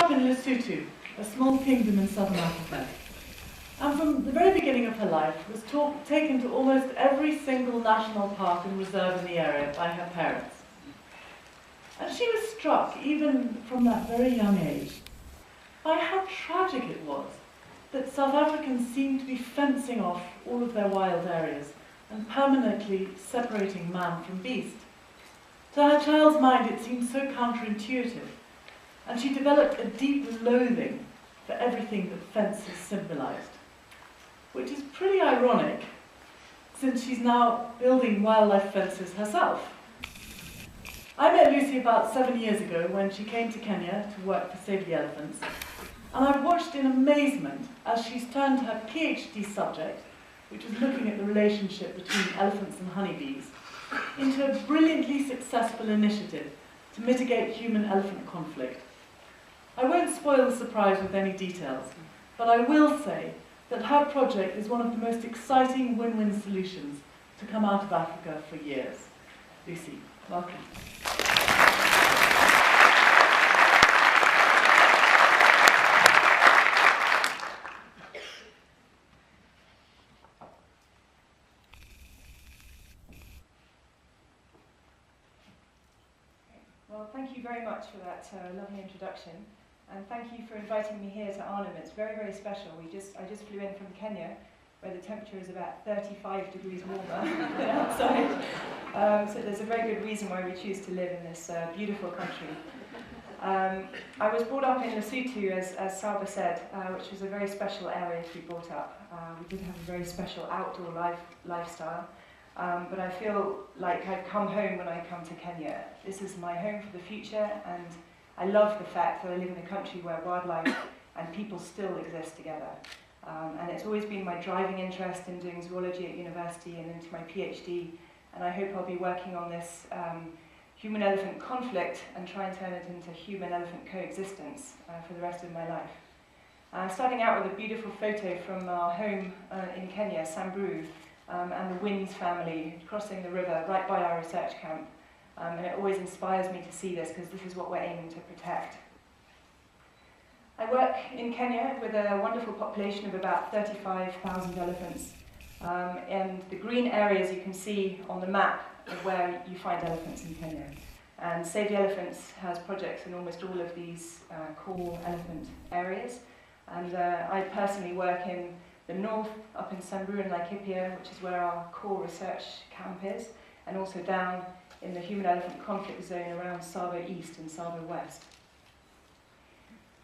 up in Lesotho, a small kingdom in southern Africa, and from the very beginning of her life was taken to almost every single national park and reserve in the area by her parents. And she was struck, even from that very young age, by how tragic it was that South Africans seemed to be fencing off all of their wild areas and permanently separating man from beast. To her child's mind, it seemed so counterintuitive, and she developed a deep loathing for everything that fences symbolized, which is pretty ironic, since she's now building wildlife fences herself. I met Lucy about 7 years ago when she came to Kenya to work for Save the Elephants, and I watched in amazement as she's turned her PhD subject, which was looking at the relationship between elephants and honeybees, into a brilliantly successful initiative to mitigate human-elephant conflict. I won't spoil the surprise with any details, but I will say that her project is one of the most exciting win-win solutions to come out of Africa for years. Lucy, welcome. Well, thank you very much for that lovely introduction, and thank you for inviting me here to Arnhem. It's very, very special. I just flew in from Kenya, where the temperature is about 35 degrees warmer than outside. So there's a very good reason why we choose to live in this beautiful country. I was brought up in Lesotho, as Salva said, which was a very special area to be brought up. We did have a very special outdoor lifestyle. But I feel like I've come home when I come to Kenya. This is my home for the future, and I love the fact that I live in a country where wildlife and people still exist together. And it's always been my driving interest in doing zoology at university and into my PhD, and I hope I'll be working on this human-elephant conflict and try and turn it into human-elephant coexistence for the rest of my life. Starting out with a beautiful photo from our home in Kenya, Samburu, and the Wins family crossing the river right by our research camp. And it always inspires me to see this because this is what we're aiming to protect. I work in Kenya with a wonderful population of about 35,000 elephants. And the green areas you can see on the map are where you find elephants in Kenya. And Save the Elephants has projects in almost all of these core elephant areas. And I personally work in the north, up in Samburu and Laikipia, which is where our core research camp is, and also down in the human-elephant conflict zone around Tsavo East and Tsavo West.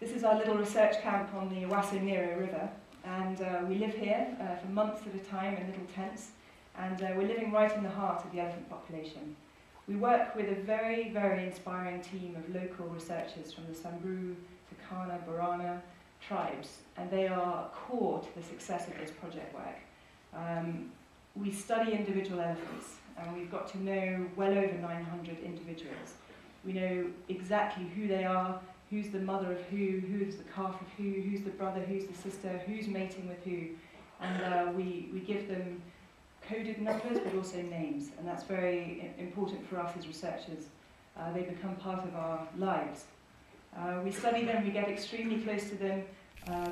This is our little research camp on the Ewaso-Nyiro River, and we live here for months at a time in little tents, and we're living right in the heart of the elephant population. We work with a very, very inspiring team of local researchers from the Samburu, Turkana, Borana tribes, and they are core to the success of this project work. We study individual elephants, and we've got to know well over 900 individuals. We know exactly who they are, who's the mother of who's the calf of who's the brother, who's the sister, who's mating with who, and we give them coded numbers but also names, and that's very important for us as researchers. They become part of our lives. We study them, we get extremely close to them.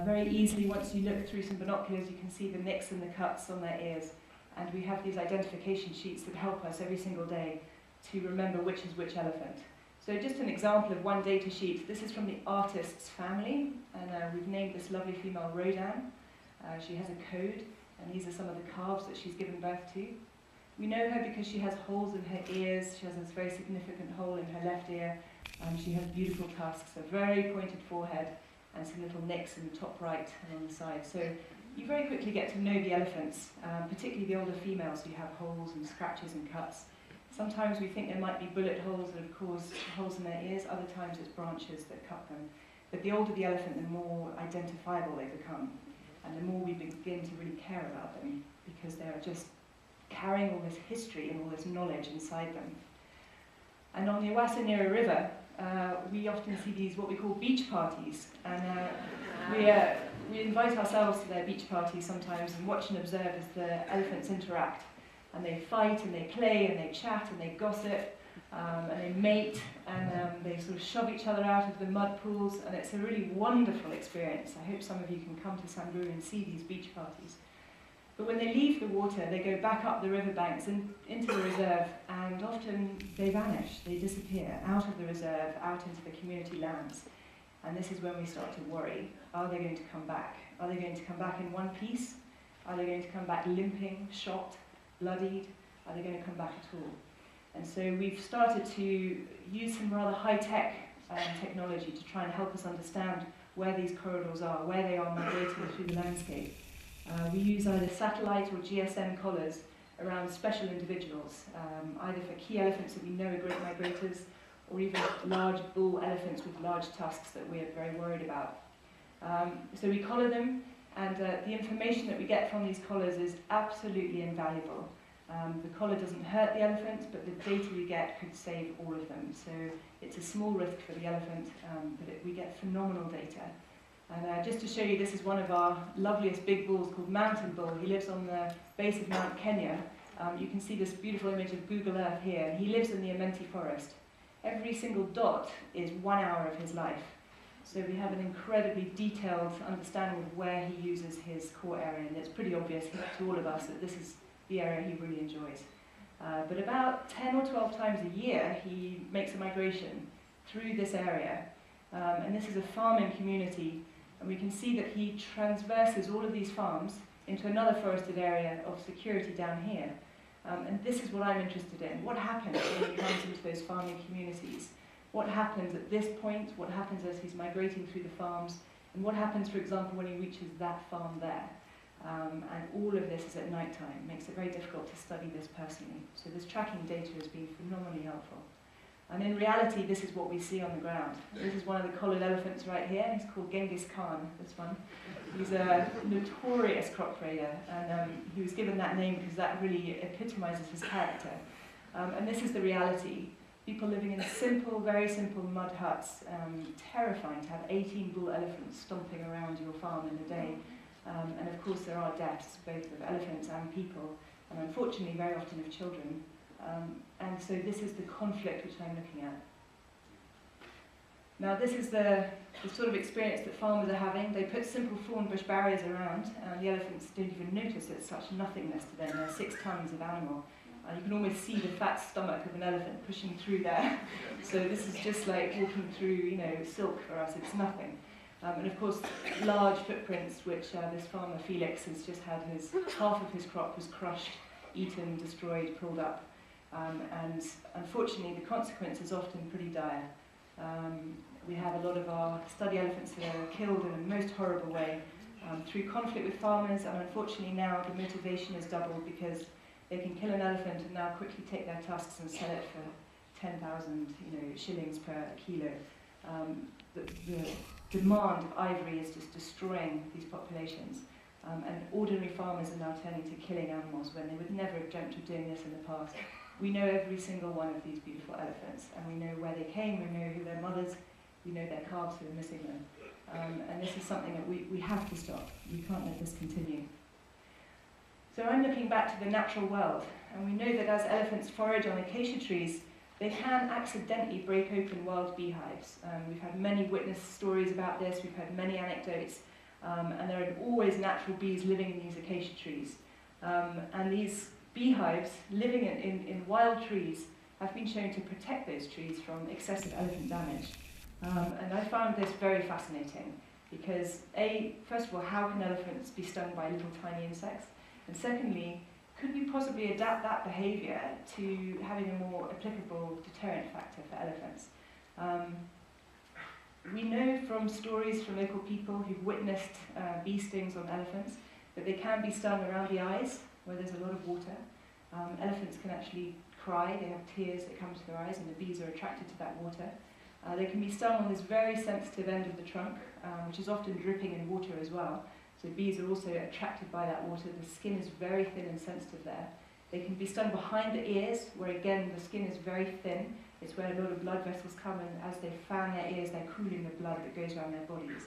Very easily, once you look through some binoculars, you can see the nicks and the cuts on their ears. And we have these identification sheets that help us every single day to remember which is which elephant. So just an example of one data sheet. This is from the artist's family, and we've named this lovely female Rodan. She has a code, and these are some of the calves that she's given birth to. We know her because she has holes in her ears. She has this very significant hole in her left ear. She has beautiful tusks, a very pointed forehead, and some little nicks in the top right and on the side. So you very quickly get to know the elephants, particularly the older females who have holes and scratches and cuts. Sometimes we think there might be bullet holes that have caused holes in their ears, other times it's branches that cut them. But the older the elephant, the more identifiable they become, and the more we begin to really care about them, because they are just carrying all this history and all this knowledge inside them. And on the Ewaso-Nyiro River, we often see these what we call beach parties, and we invite ourselves to their beach parties sometimes and watch and observe as the elephants interact, and they fight and they play and they chat and they gossip, and they mate, and they sort of shove each other out of the mud pools, and it's a really wonderful experience. I hope some of you can come to Samburu and see these beach parties. But when they leave the water, they go back up the riverbanks and into the reserve, and often they vanish, they disappear out of the reserve, out into the community lands. And this is when we start to worry. Are they going to come back? Are they going to come back in one piece? Are they going to come back limping, shot, bloodied? Are they going to come back at all? And so we've started to use some rather high-tech technology to try and help us understand where these corridors are, where they are migrating through the landscape. We use either satellite or GSM collars around special individuals, either for key elephants that we know are great migrators, or even large bull elephants with large tusks that we're very worried about. So we collar them, and the information that we get from these collars is absolutely invaluable. The collar doesn't hurt the elephant, but the data we get could save all of them. So it's a small risk for the elephant, but we get phenomenal data. And just to show you, this is one of our loveliest big bulls called Mountain Bull. He lives on the base of Mount Kenya. You can see this beautiful image of Google Earth here. And he lives in the Amenti forest. Every single dot is 1 hour of his life. So we have an incredibly detailed understanding of where he uses his core area. And it's pretty obvious to all of us that this is the area he really enjoys. But about 10 or 12 times a year, he makes a migration through this area. And this is a farming community. And we can see that he transverses all of these farms into another forested area of security down here. And this is what I'm interested in. What happens when he comes into those farming communities? What happens at this point? What happens as he's migrating through the farms? And what happens, for example, when he reaches that farm there? And all of this is at night time. It makes it very difficult to study this personally. So this tracking data has been phenomenally helpful. And in reality, this is what we see on the ground. This is one of the collared elephants right here. He's called Genghis Khan, this one. He's a notorious crop raider, and he was given that name because that really epitomizes his character. And this is the reality. People living in simple, very simple mud huts. Terrifying to have 18 bull elephants stomping around your farm in a day. And of course there are deaths, both of elephants and people, and unfortunately very often of children. And so this is the conflict which I'm looking at. Now this is the sort of experience that farmers are having. They put simple thorn bush barriers around, and the elephants don't even notice it's such nothingness to them. They're 6 tons of animal. You can almost see the fat stomach of an elephant pushing through there. So this is just like walking through, silk for us. It's nothing. And of course, large footprints, which this farmer Felix has just had half of his crop was crushed, eaten, destroyed, pulled up. And unfortunately, the consequence is often pretty dire. We have a lot of our study elephants that are killed in a most horrible way through conflict with farmers, and unfortunately now the motivation is doubled because they can kill an elephant and now quickly take their tusks and sell it for 10,000 shillings per kilo. The demand of ivory is just destroying these populations. And ordinary farmers are now turning to killing animals when they would never have dreamt of doing this in the past. We know every single one of these beautiful elephants, and we know where they came, we know who their mothers, we know their calves who are missing them. And this is something that we have to stop. We can't let this continue. So I'm looking back to the natural world, and we know that as elephants forage on acacia trees, they can accidentally break open wild beehives. We've had many witness stories about this, we've had many anecdotes, and there are always natural bees living in these acacia trees. And these beehives living in wild trees have been shown to protect those trees from excessive elephant damage. And I found this very fascinating because first of all, how can elephants be stung by little tiny insects? And secondly, could we possibly adapt that behaviour to having a more applicable deterrent factor for elephants? We know from stories from local people who've witnessed bee stings on elephants that they can be stung around the eyes where there's a lot of water. Elephants can actually cry, they have tears that come to their eyes and the bees are attracted to that water. They can be stung on this very sensitive end of the trunk, which is often dripping in water as well. So bees are also attracted by that water. The skin is very thin and sensitive there. They can be stung behind the ears, where again the skin is very thin. It's where a lot of blood vessels come, and as they fan their ears, they're cooling the blood that goes around their bodies.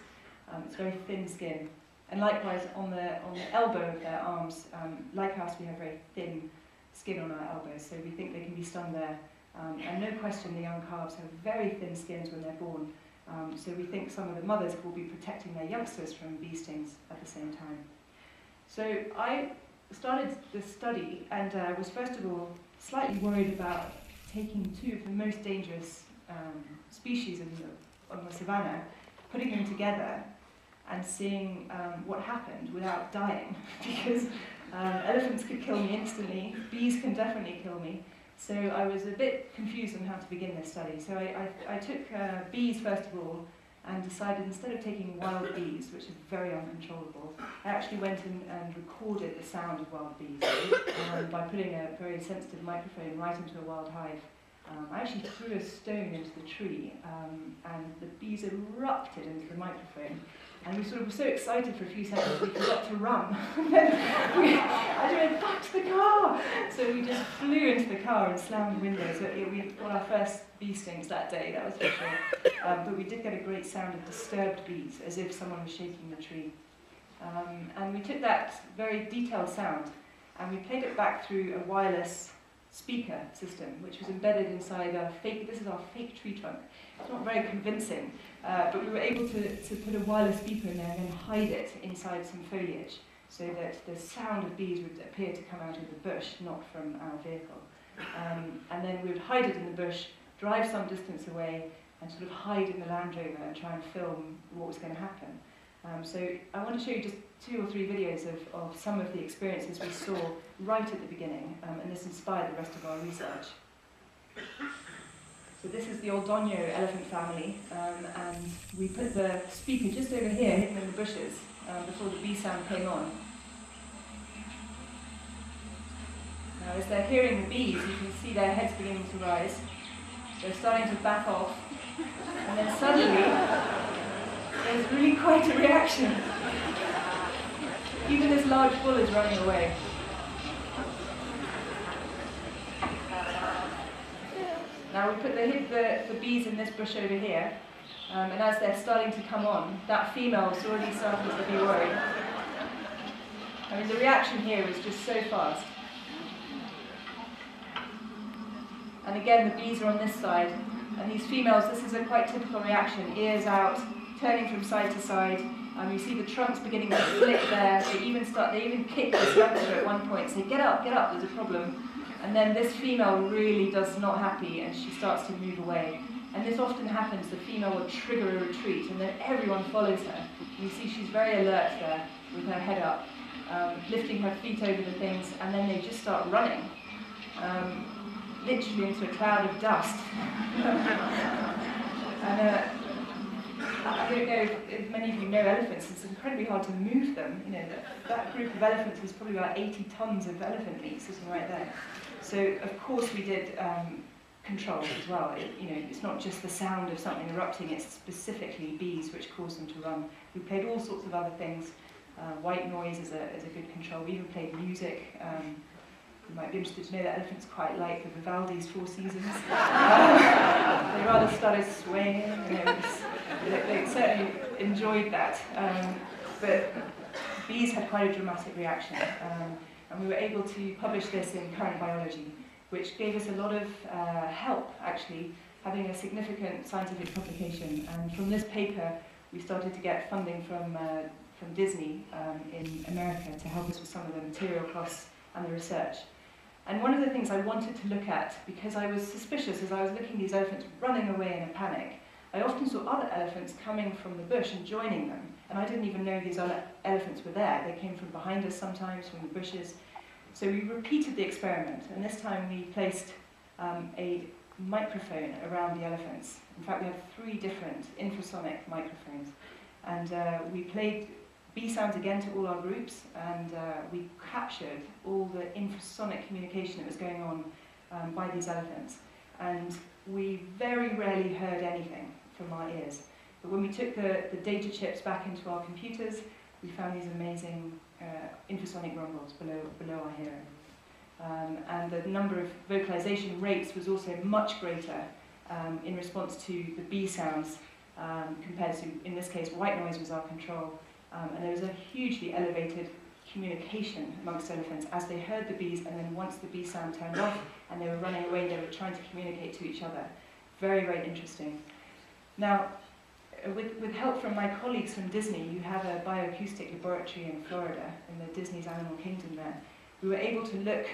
It's very thin skin. And likewise on the elbow of their arms, like us, we have very thin skin on our elbows, so we think they can be stung there And no question the young calves have very thin skins when they're born, so we think some of the mothers will be protecting their youngsters from bee stings at the same time. So I started this study and was first of all slightly worried about taking two of the most dangerous species on the savannah, putting them together and seeing what happened without dying, because elephants could kill me instantly, bees can definitely kill me. So I was a bit confused on how to begin this study. So I took bees first of all and decided instead of taking wild bees, which is very uncontrollable, I actually went and recorded the sound of wild bees by putting a very sensitive microphone right into a wild hive. I actually threw a stone into the tree and the bees erupted into the microphone. And we sort of were so excited for a few seconds we forgot to run. I went back to the car! So we just flew into the car and slammed the windows. So we got our first bee stings that day, that was for sure. But we did get a great sound of disturbed bees, as if someone was shaking the tree. And we took that very detailed sound and we played it back through a wireless speaker system, which was embedded inside our this is our fake tree trunk. It's not very convincing, but we were able to put a wireless speaker in there and then hide it inside some foliage so that the sound of bees would appear to come out of the bush, not from our vehicle. And then we would hide it in the bush, drive some distance away, and sort of hide in the Land Rover and try and film what was going to happen. So I want to show you just 2 or 3 videos of some of the experiences we saw right at the beginning, and this inspired the rest of our research. So this is the Oldonyo elephant family, and we put the speaker just over here, hidden in the bushes, before the bee sound came on. Now as they're hearing the bees, you can see their heads beginning to rise. They're starting to back off, and then suddenly, there's really quite a reaction. Even this large bull is running away. Now we hid the bees in this bush over here, and as they're starting to come on, that female is already starting to be worried. I mean, the reaction here was just so fast. And again, the bees are on this side, and these females, this is a quite typical reaction, ears out, turning from side to side. You see the trunks beginning to flick there. They even kick this youngster at one point, say, get up, there's a problem. And then this female really does not happy, and she starts to move away. And this often happens, the female will trigger a retreat, and then everyone follows her. You see she's very alert there, with her head up, lifting her feet over the things, and then they just start running, literally into a cloud of dust. And I don't know if many of you know elephants, it's incredibly hard to move them. You know, that group of elephants is probably about 80 tons of elephant meat sitting right there. So, of course, we did control as well. It's not just the sound of something erupting, it's specifically bees which cause them to run. We played all sorts of other things. White noise is a good control. We even played music. You might be interested to know that elephants quite like the Vivaldi's Four Seasons. They rather started swaying. They certainly enjoyed that. But bees had quite a dramatic reaction. And we were able to publish this in Current Biology, which gave us a lot of help, actually, having a significant scientific publication. And from this paper, we started to get funding from Disney in America to help us with some of the material costs and the research. And one of the things I wanted to look at, because I was suspicious as I was looking at these elephants running away in a panic, I often saw other elephants coming from the bush and joining them. And I didn't even know these other elephants were there. They came from behind us sometimes, from the bushes. So we repeated the experiment, and this time we placed a microphone around the elephants. In fact, we have 3 different infrasonic microphones. And we played bee sounds again to all our groups, and we captured all the infrasonic communication that was going on by these elephants. And we very rarely heard anything from our ears. But when we took the data chips back into our computers, we found these amazing infrasonic rumbles below our hearing. And the number of vocalization rates was also much greater in response to the bee sounds compared to, in this case, white noise was our control. And there was a hugely elevated communication amongst elephants as they heard the bees, and then once the bee sound turned off and they were running away, they were trying to communicate to each other. Very, very interesting. Now, with help from my colleagues from Disney, who have a bioacoustic laboratory in Florida, in the Disney's Animal Kingdom there, we were able to look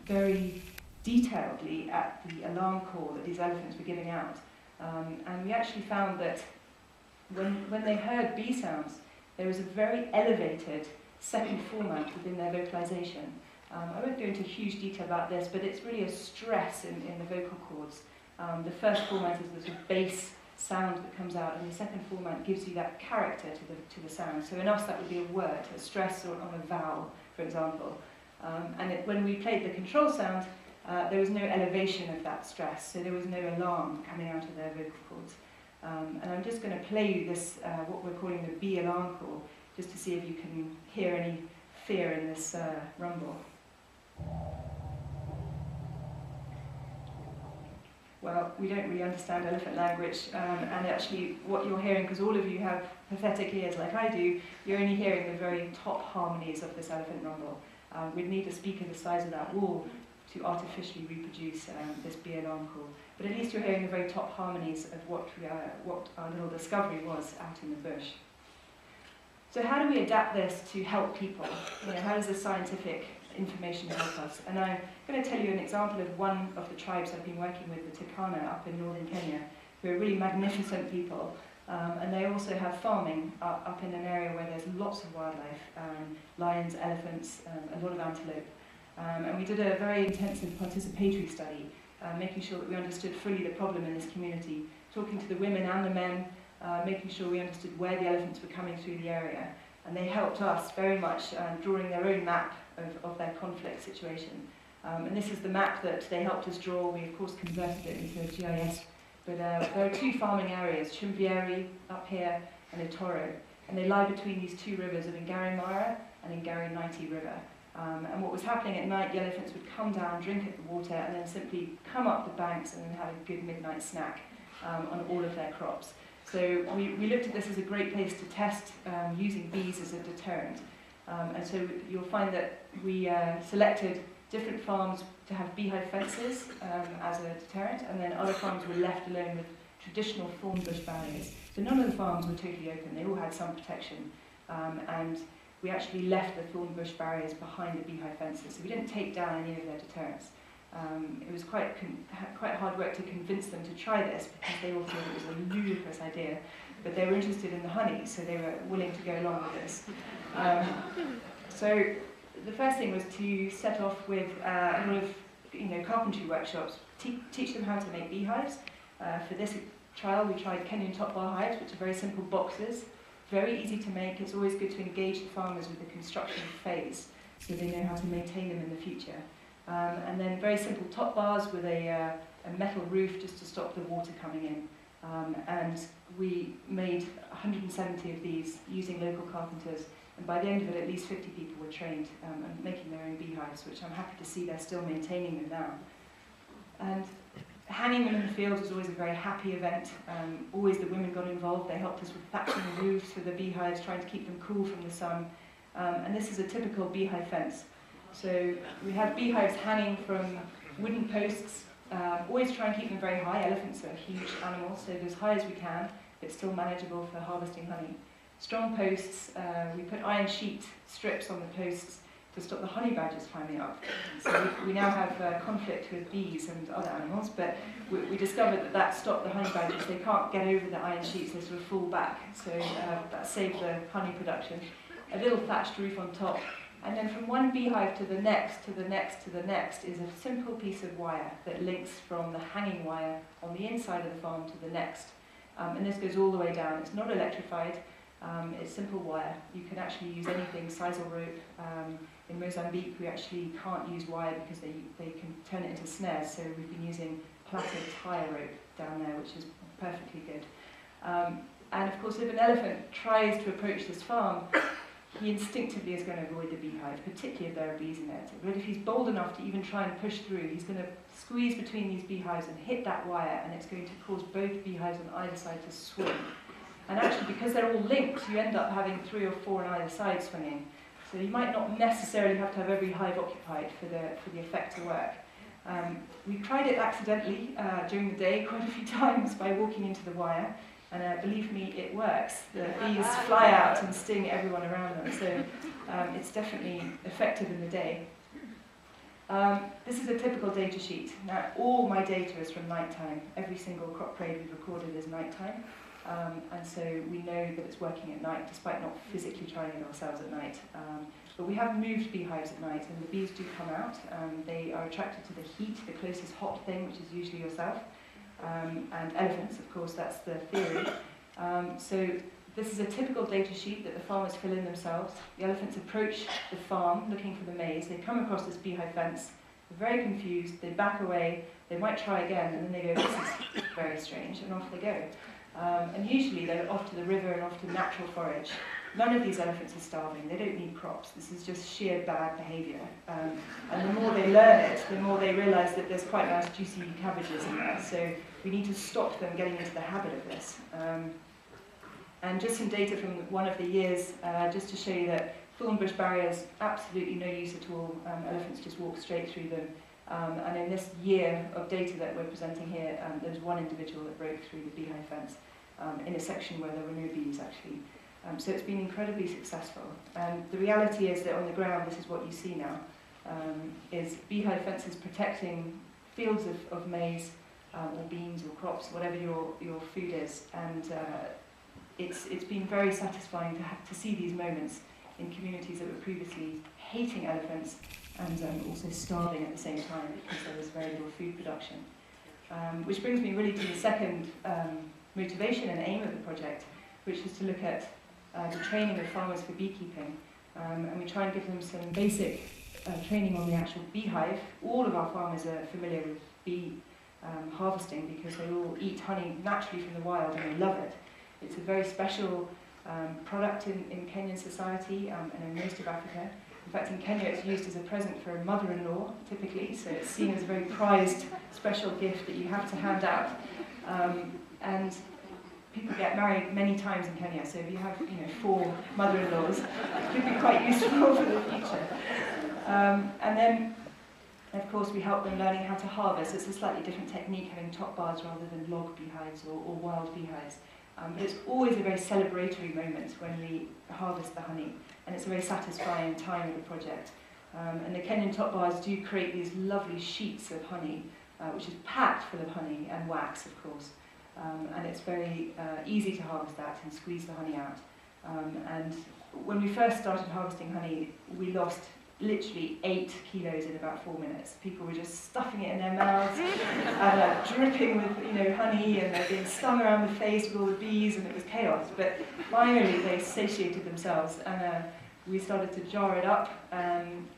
very detailedly at the alarm call that these elephants were giving out. And we actually found that when they heard bee sounds, there was a very elevated second formant within their vocalization. I won't go into huge detail about this, but it's really a stress in the vocal cords. The first formant is the sort of bass sound that comes out, and the second formant gives you that character to the sound. So in us, that would be a word, a stress on a vowel, for example. When we played the control sound, there was no elevation of that stress, so there was no alarm coming out of their vocal cords. And I'm just going to play you this, what we're calling the bee alarm call, just to see if you can hear any fear in this rumble. Well, we don't really understand elephant language, and actually what you're hearing, because all of you have pathetic ears like I do, you're only hearing the very top harmonies of this elephant rumble. We'd need a speaker the size of that wall to artificially reproduce this bee alarm call. But at least you're hearing the very top harmonies of what our little discovery was out in the bush. So how do we adapt this to help people? How does the scientific information help us? And I'm going to tell you an example of one of the tribes I've been working with, the Turkana, up in northern Kenya, who are really magnificent people. And they also have farming up in an area where there's lots of wildlife, lions, elephants, a lot of antelope. And we did a very intensive participatory study, making sure that we understood fully the problem in this community, talking to the women and the men, making sure we understood where the elephants were coming through the area. And they helped us very much drawing their own map of their conflict situation. And this is the map that they helped us draw. We, of course, converted it into GIS. But there are two farming areas, Chumvieri up here and Etoro. And they lie between these two rivers of Ngari Mara and Ngari Naiti River. And what was happening at night, the elephants would come down, drink at the water, and then simply come up the banks and then have a good midnight snack on all of their crops. So we looked at this as a great place to test using bees as a deterrent. And so you'll find that we selected different farms to have beehive fences as a deterrent, and then other farms were left alone with traditional thorn bush barriers. So none of the farms were totally open, they all had some protection. And we actually left the thorn bush barriers behind the beehive fences, so we didn't take down any of their deterrents. It was quite hard work to convince them to try this, because they all thought it was a ludicrous idea, but they were interested in the honey, so they were willing to go along with this. So the first thing was to set off with a lot of carpentry workshops, teach them how to make beehives. For this trial we tried Kenyan top bar hives, which are very simple boxes, very easy to make. It's always good to engage the farmers with the construction phase so they know how to maintain them in the future. And then very simple top bars with a metal roof just to stop the water coming in. And we made 170 of these using local carpenters, and by the end of it at least 50 people were trained and making their own beehives, which I'm happy to see they're still maintaining them now. And hanging them in the fields was always a very happy event. Always the women got involved. They helped us with thatching the roofs for the beehives, trying to keep them cool from the sun. And this is a typical beehive fence. So we have beehives hanging from wooden posts. Always try and keep them very high. Elephants are huge animals, so as high as we can, but still manageable for harvesting honey. Strong posts, we put iron sheet strips on the posts to stop the honey badgers climbing up. So we now have conflict with bees and other animals, but we discovered that stopped the honey badgers. They can't get over the iron sheets, they sort of fall back, so that saved the honey production. A little thatched roof on top, and then from one beehive to the next, to the next, to the next is a simple piece of wire that links from the hanging wire on the inside of the farm to the next. And this goes all the way down. It's not electrified, it's simple wire. You can actually use anything, sisal rope. In Mozambique we actually can't use wire because they can turn it into snares, so we've been using plaited tire rope down there, which is perfectly good. And of course if an elephant tries to approach this farm, he instinctively is going to avoid the beehive, particularly if there are bees in it. But if he's bold enough to even try and push through, he's going to squeeze between these beehives and hit that wire, and it's going to cause both beehives on either side to swing. And actually, because they're all linked, you end up having 3 or 4 on either side swinging. So you might not necessarily have to have every hive occupied for the effect to work. We tried it accidentally during the day quite a few times by walking into the wire, and believe me, it works. The bees fly out and sting everyone around them, so it's definitely effective in the day. This is a typical data sheet. Now, all my data is from nighttime. Every single crop parade we've recorded is nighttime, and so we know that it's working at night, despite not physically trying it ourselves at night. But we have moved beehives at night, and the bees do come out. They are attracted to the heat, the closest hot thing, which is usually yourself, and elephants, of course, that's the theory. So this is a typical data sheet that the farmers fill in themselves. The elephants approach the farm looking for the maize. They come across this beehive fence. They're very confused. They back away. They might try again, and then they go, this is very strange, and off they go. And usually they're off to the river and off to natural forage. None of these elephants are starving. They don't need crops. This is just sheer bad behaviour. And the more they learn it, the more they realise that there's quite nice juicy cabbages in there. So we need to stop them getting into the habit of this. And just some data from one of the years, just to show you that thorn bush barriers, absolutely no use at all. Elephants just walk straight through them. And in this year of data that we're presenting here, there was one individual that broke through the beehive fence in a section where there were no bees, actually. So it's been incredibly successful. And the reality is that on the ground, this is what you see now, is beehive fences protecting fields of maize or beans or crops, whatever your food is. And it's been very satisfying to see these moments in communities that were previously hating elephants and also starving at the same time because there was very little food production. Which brings me really to the second motivation and aim of the project, which is to look at the training of farmers for beekeeping. And we try and give them some basic training on the actual beehive. All of our farmers are familiar with bee harvesting because they all eat honey naturally from the wild and they love it. It's a very special product in Kenyan society and in most of Africa. In fact, in Kenya it's used as a present for a mother-in-law, typically, so it's seen as a very prized special gift that you have to hand out. And people get married many times in Kenya, so if you have 4 mother-in-laws, it could be quite useful for the future. And then, of course, we help them learning how to harvest. It's a slightly different technique, having top bars rather than log beehives or wild beehives. But it's always a very celebratory moment when we harvest the honey, and it's a very satisfying time of the project. And the Kenyan top bars do create these lovely sheets of honey, which is packed full of honey and wax, of course. And it's very easy to harvest that and squeeze the honey out. And when we first started harvesting honey, we lost literally 8 kilos in about 4 minutes. People were just stuffing it in their mouths, dripping with honey, and they're being stung around the face with all the bees, and it was chaos. But finally, they satiated themselves, and we started to jar it up,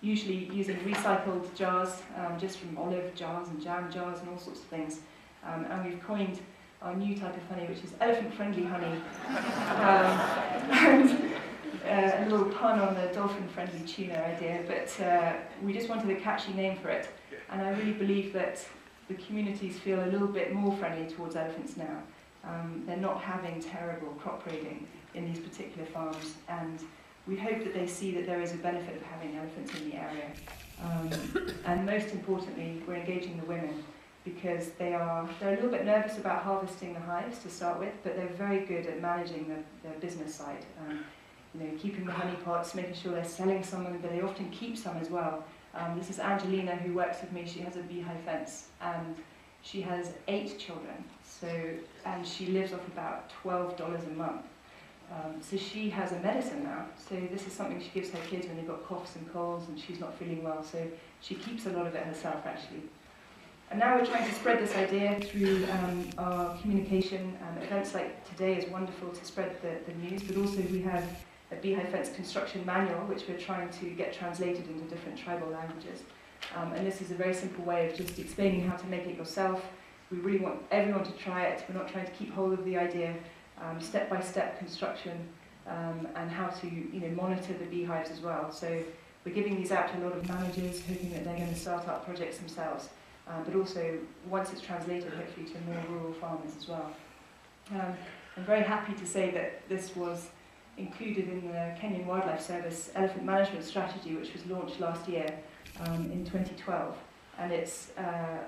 usually using recycled jars, just from olive jars and jam jars and all sorts of things. And we've coined our new type of honey, which is elephant-friendly honey. And a little pun on the dolphin-friendly tuna idea, but we just wanted a catchy name for it. And I really believe that the communities feel a little bit more friendly towards elephants now. They're not having terrible crop raiding in these particular farms, and we hope that they see that there is a benefit of having elephants in the area. And most importantly, we're engaging the women, because they're a little bit nervous about harvesting the hives to start with, but they're very good at managing their business side. Keeping the honey pots, making sure they're selling some, but they often keep some as well. This is Angelina, who works with me. She has a beehive fence, and she has 8 children. And she lives off about $12 a month. So she has a medicine now. So this is something she gives her kids when they've got coughs and colds, and she's not feeling well. So she keeps a lot of it herself, actually. And now we're trying to spread this idea through our communication. Events like today is wonderful to spread the news, but also we have a beehive fence construction manual, which we're trying to get translated into different tribal languages. And this is a very simple way of just explaining how to make it yourself. We really want everyone to try it. We're not trying to keep hold of the idea, step-by-step construction, and how to monitor the beehives as well. So we're giving these out to a lot of managers, hoping that they're going to start up projects themselves. But also, once it's translated, hopefully to more rural farmers as well. I'm very happy to say that this was included in the Kenyan Wildlife Service Elephant Management Strategy, which was launched last year in 2012. And it's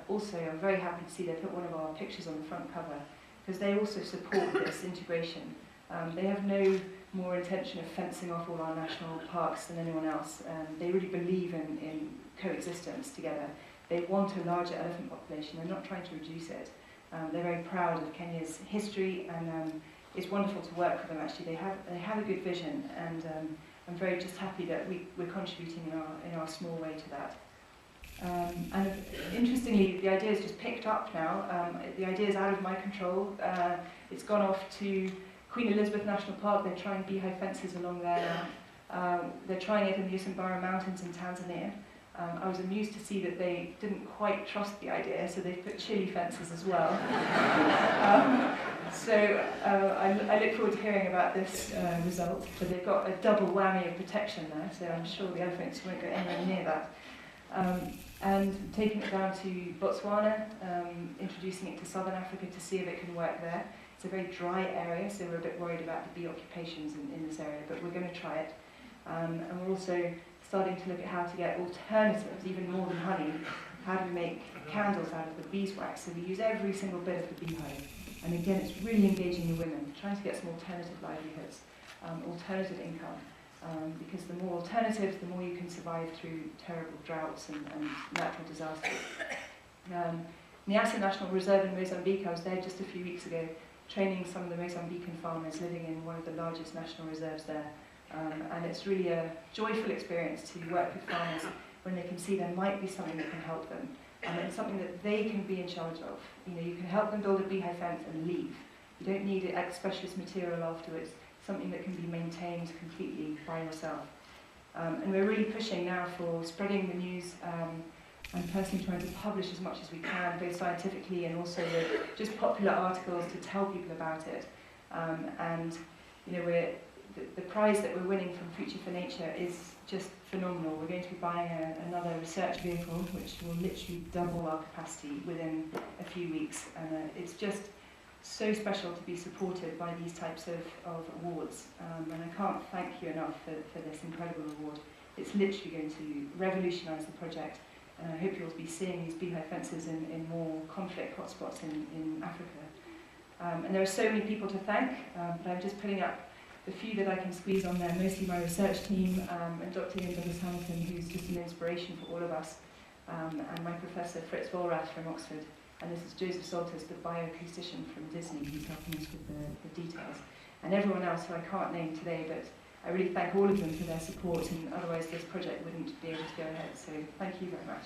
also, I'm very happy to see they put one of our pictures on the front cover, because they also support this integration. They have no more intention of fencing off all our national parks than anyone else. They really believe in coexistence together. They want a larger elephant population. They're not trying to reduce it. They're very proud of Kenya's history, and it's wonderful to work with them. Actually, they have a good vision, and I'm very just happy that we're contributing in our small way to that. And interestingly, the idea is just picked up now. The idea is out of my control. It's gone off to Queen Elizabeth National Park. They're trying beehive fences along there now. They're trying it in the Usambara Mountains in Tanzania. I was amused to see that they didn't quite trust the idea, so they put chili fences as well. I look forward to hearing about this result, but they've got a double whammy of protection there, so I'm sure the elephants won't go anywhere near that. And taking it down to Botswana, introducing it to Southern Africa to see if it can work there. It's a very dry area, so we're a bit worried about the bee occupations in this area, but we're going to try it. And we're also starting to look at how to get alternatives, even more than honey. How do we make candles out of the beeswax? So we use every single bit of the beehive. And again, it's really engaging the women, trying to get some alternative livelihoods, alternative income. Because the more alternatives, the more you can survive through terrible droughts and natural disasters. Niassa National Reserve in Mozambique, I was there just a few weeks ago, training some of the Mozambican farmers living in one of the largest national reserves there. And it's really a joyful experience to work with farmers when they can see there might be something that can help them. And it's something that they can be in charge of. You know, you can help them build a beehive fence and leave. You don't need specialist material afterwards. Something that can be maintained completely by yourself. And we're really pushing now for spreading the news and personally trying to publish as much as we can, both scientifically and also with just popular articles to tell people about it. And you know, the prize that we're winning from Future for Nature is just phenomenal. We're going to be buying another research vehicle which will literally double our capacity within a few weeks. And it's just so special to be supported by these types of awards. And I can't thank you enough for this incredible award. It's literally going to revolutionise the project. And I hope you'll be seeing these beehive fences in more conflict hotspots in Africa. And there are so many people to thank, but I'm just putting up the few that I can squeeze on there, mostly my research team and Dr. Ian Douglas-Hamilton, who's just an inspiration for all of us, and my professor Fritz Vollrath from Oxford. And this is Joseph Salters, the bioacoustician from Disney, who's helping us with the details. And everyone else who I can't name today, but I really thank all of them for their support, and otherwise this project wouldn't be able to go ahead. So thank you very much.